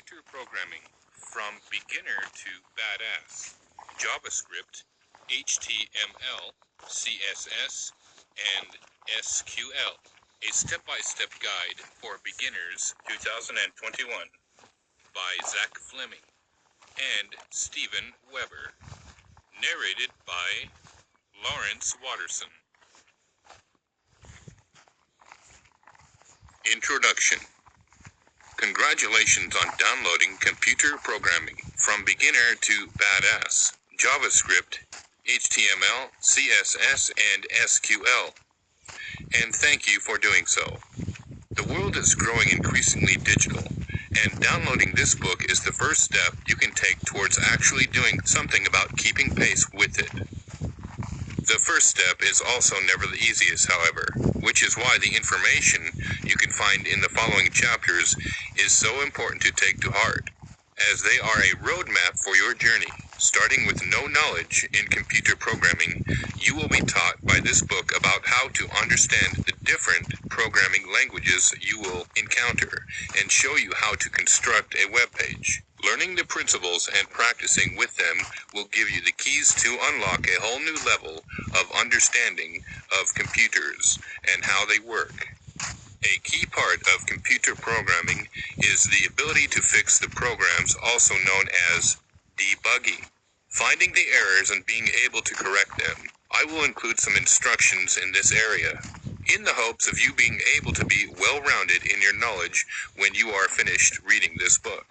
Computer Programming from Beginner to Badass. JavaScript, HTML, CSS, and SQL. A step-by-step guide for beginners 2021 by Zach Fleming and Stephen Weber. Narrated by Lawrence Watterson. Introduction. Congratulations on downloading Computer Programming from Beginner to Badass. JavaScript, HTML, CSS, and SQL. And thank you for doing so. The world is growing increasingly digital, and downloading this book is the first step you can take towards actually doing something about keeping pace with it. The first step is also never the easiest, however, which is why the information you can find in the following chapters is so important to take to heart, as they are a roadmap for your journey. Starting with no knowledge in computer programming, you will be taught by this book about how to understand the different programming languages you will encounter and show you how to construct a web page. Learning the principles and practicing with them will give you the keys to unlock a whole new level of understanding of computers and how they work. A key part of computer programming is the ability to fix the programs, also known as debugging. Finding the errors and being able to correct them. I will include some instructions in this area, in the hopes of you being able to be well-rounded in your knowledge when you are finished reading this book.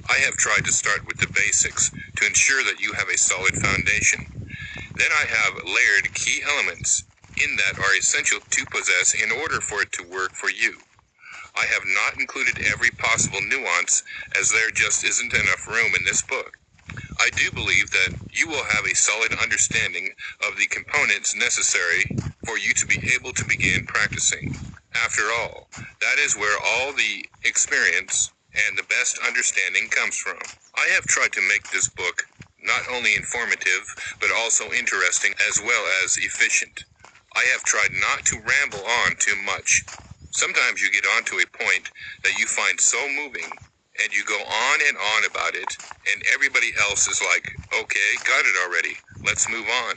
I have tried to start with the basics to ensure that you have a solid foundation. Then I have layered key elements in that are essential to possess in order for it to work for you. I have not included every possible nuance, as there just isn't enough room in this book. I do believe that you will have a solid understanding of the components necessary for you to be able to begin practicing. After all, that is where all the experience and the best understanding comes from. I have tried to make this book not only informative, but also interesting as well as efficient. I have tried not to ramble on too much. Sometimes you get on to a point that you find so moving, and you go on and on about it, and everybody else is like, okay, got it already, let's move on.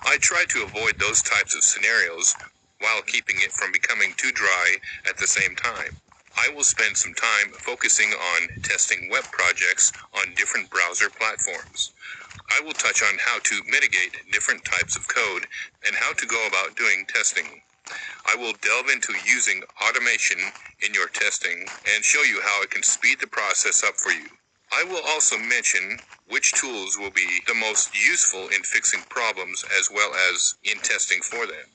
I try to avoid those types of scenarios while keeping it from becoming too dry at the same time. I will spend some time focusing on testing web projects on different browser platforms. I will touch on how to mitigate different types of code and how to go about doing testing. I will delve into using automation in your testing and show you how it can speed the process up for you. I will also mention which tools will be the most useful in fixing problems as well as in testing for them.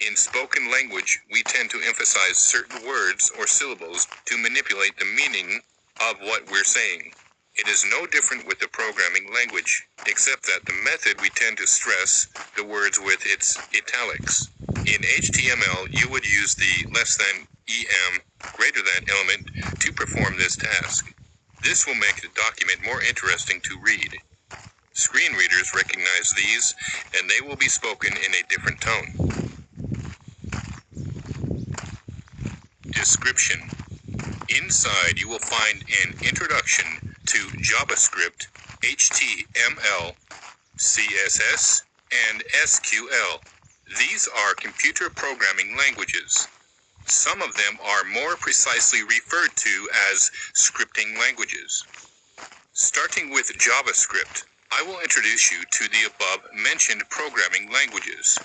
In spoken language, we tend to emphasize certain words or syllables to manipulate the meaning of what we're saying. It is no different with the programming language, except that the method we tend to stress the words with its italics. In HTML, you would use the less than em greater than element to perform this task. This will make the document more interesting to read. Screen readers recognize these, and they will be spoken in a different tone. Description. Inside, you will find an introduction to JavaScript, HTML, CSS, and SQL. These are computer programming languages. Some of them are more precisely referred to as scripting languages. Starting with JavaScript, I will introduce you to the above mentioned programming languages.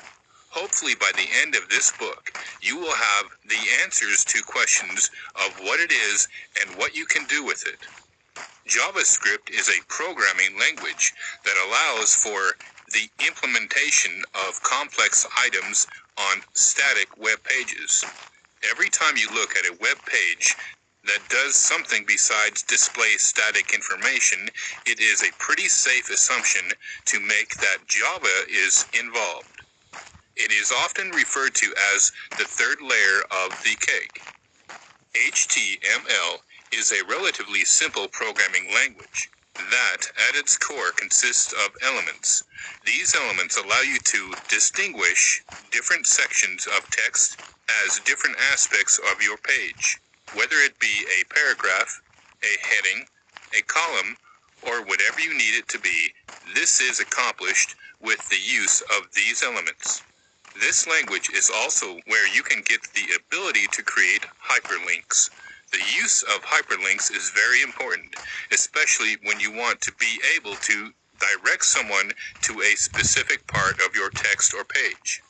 Hopefully by the end of this book, you will have the answers to questions of what it is and what you can do with it. JavaScript is a programming language that allows for the implementation of complex items on static web pages. Every time you look at a web page that does something besides display static information, it is a pretty safe assumption to make that Java is involved. It is often referred to as the third layer of the cake. HTML is a relatively simple programming language that, at its core, consists of elements. These elements allow you to distinguish different sections of text as different aspects of your page, whether it be a paragraph, a heading, a column, or whatever you need it to be. This is accomplished with the use of these elements. This language is also where you can get the ability to create hyperlinks. The use of hyperlinks is very important, especially when you want to be able to direct someone to a specific part of your text or page.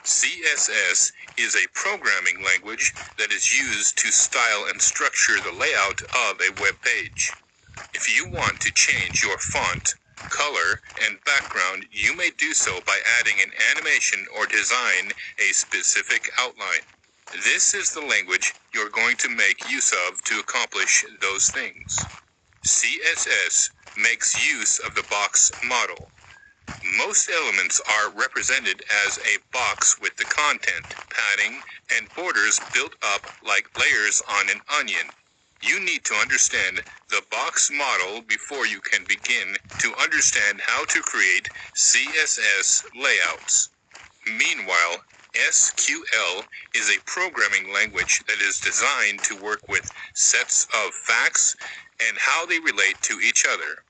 CSS is a programming language that is used to style and structure the layout of a web page. If you want to change your font, color, and background, you may do so by adding an animation or design a specific outline. This is the language you're going to make use of to accomplish those things. CSS makes use of the box model. Most elements are represented as a box with the content, padding, and borders built up like layers on an onion. You need to understand the box model before you can begin to understand how to create CSS layouts. Meanwhile, SQL is a programming language that is designed to work with sets of facts and how they relate to each other.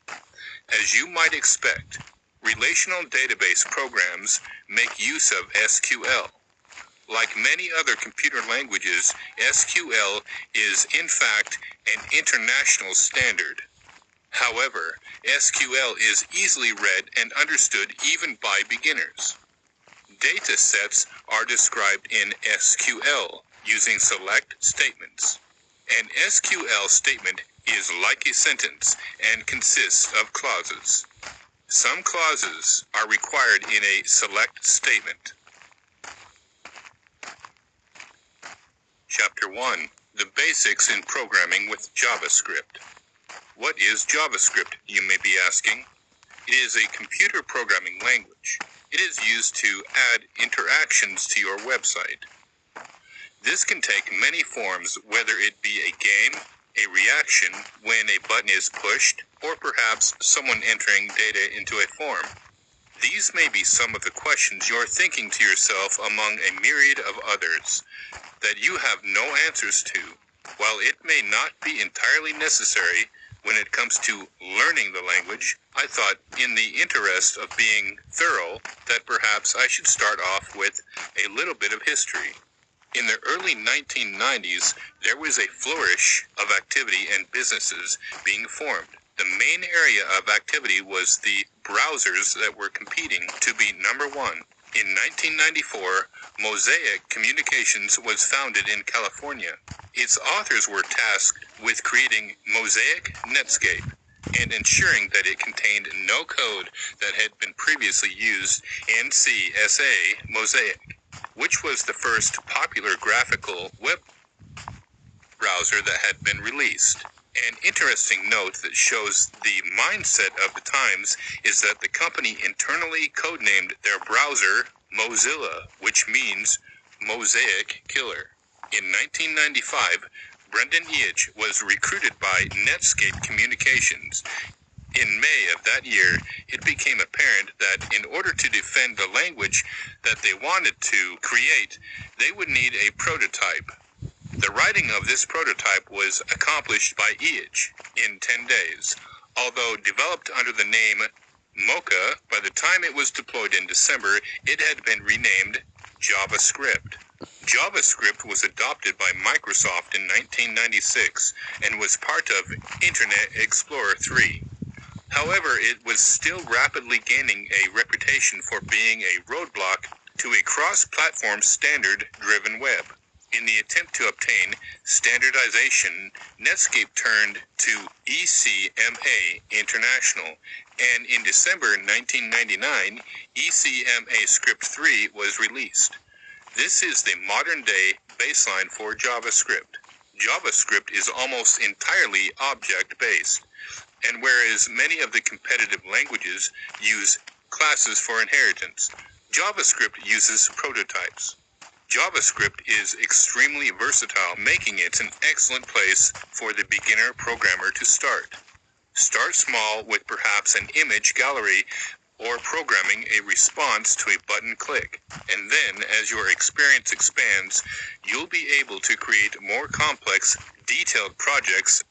As you might expect, relational database programs make use of SQL. Like many other computer languages, SQL is in fact an international standard. However, SQL is easily read and understood even by beginners. Data sets are described in SQL using select statements. An SQL statement is like a sentence and consists of clauses. Some clauses are required in a select statement. Chapter 1. The Basics in Programming with JavaScript. What is JavaScript, you may be asking? It is a computer programming language. It is used to add interactions to your website. This can take many forms, whether it be a game, a reaction when a button is pushed, or perhaps someone entering data into a form. These may be some of the questions you're thinking to yourself among a myriad of others that you have no answers to. While it may not be entirely necessary when it comes to learning the language, I thought in the interest of being thorough that perhaps I should start off with a little bit of history. In the early 1990s, there was a flourish of activity and businesses being formed. The main area of activity was the browsers that were competing to be number one. In 1994, Mosaic Communications was founded in California. Its authors were tasked with creating Mosaic Netscape and ensuring that it contained no code that had been previously used in CSA Mosaic, which was the first popular graphical web browser that had been released. An interesting note that shows the mindset of the times is that the company internally codenamed their browser Mozilla, which means Mosaic Killer. In 1995, Brendan Eich was recruited by Netscape Communications. In May of that year, it became apparent that in order to defend the language that they wanted to create, they would need a prototype. The writing of this prototype was accomplished by Eich in 10 days. Although developed under the name Mocha, by the time it was deployed in December, it had been renamed JavaScript. JavaScript was adopted by Microsoft in 1996 and was part of Internet Explorer 3. However, it was still rapidly gaining a reputation for being a roadblock to a cross-platform standard-driven web. In the attempt to obtain standardization, Netscape turned to ECMA International, and in December 1999, ECMA Script 3 was released. This is the modern-day baseline for JavaScript. JavaScript is almost entirely object-based, and whereas many of the competitive languages use classes for inheritance, JavaScript uses prototypes. JavaScript is extremely versatile, making it an excellent place for the beginner programmer to start. Start small with perhaps an image gallery or programming a response to a button click, and then as your experience expands, you'll be able to create more complex, detailed projects